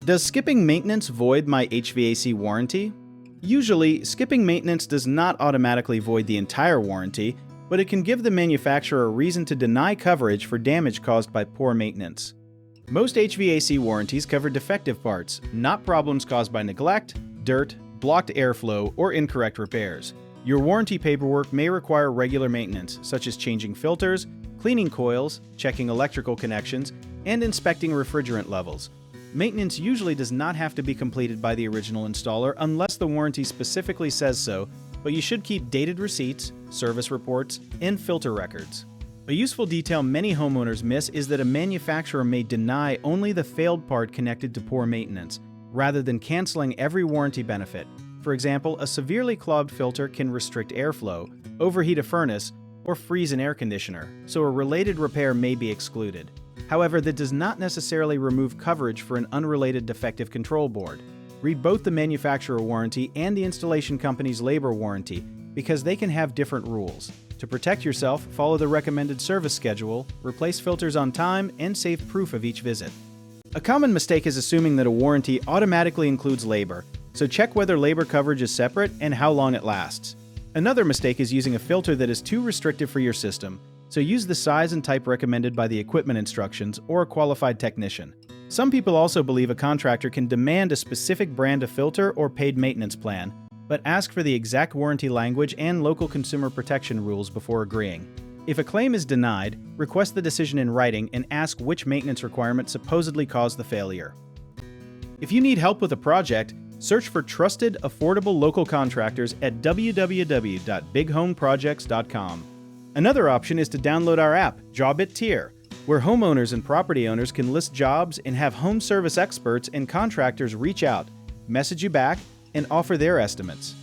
Does skipping maintenance void my HVAC warranty? Usually, skipping maintenance does not automatically void the entire warranty, but it can give the manufacturer a reason to deny coverage for damage caused by poor maintenance. Most HVAC warranties cover defective parts, not problems caused by neglect, dirt, blocked airflow, or incorrect repairs. Your warranty paperwork may require regular maintenance, such as changing filters, cleaning coils, checking electrical connections, and inspecting refrigerant levels. Maintenance usually does not have to be completed by the original installer unless the warranty specifically says so, but you should keep dated receipts, service reports, and filter records. A useful detail many homeowners miss is that a manufacturer may deny only the failed part connected to poor maintenance, rather than canceling every warranty benefit. For example, a severely clogged filter can restrict airflow, overheat a furnace, or freeze an air conditioner, so a related repair may be excluded. However, that does not necessarily remove coverage for an unrelated defective control board. Read both the manufacturer warranty and the installation company's labor warranty because they can have different rules. To protect yourself, follow the recommended service schedule, replace filters on time, and save proof of each visit. A common mistake is assuming that a warranty automatically includes labor, so check whether labor coverage is separate and how long it lasts. Another mistake is using a filter that is too restrictive for your system, so use the size and type recommended by the equipment instructions or a qualified technician. Some people also believe a contractor can demand a specific brand of filter or paid maintenance plan, but ask for the exact warranty language and local consumer protection rules before agreeing. If a claim is denied, request the decision in writing and ask which maintenance requirement supposedly caused the failure. If you need help with a project, search for trusted, affordable local contractors at www.bighomeprojects.com. Another option is to download our app, Job It Tier, where homeowners and property owners can list jobs and have home service experts and contractors reach out, message you back, and offer their estimates.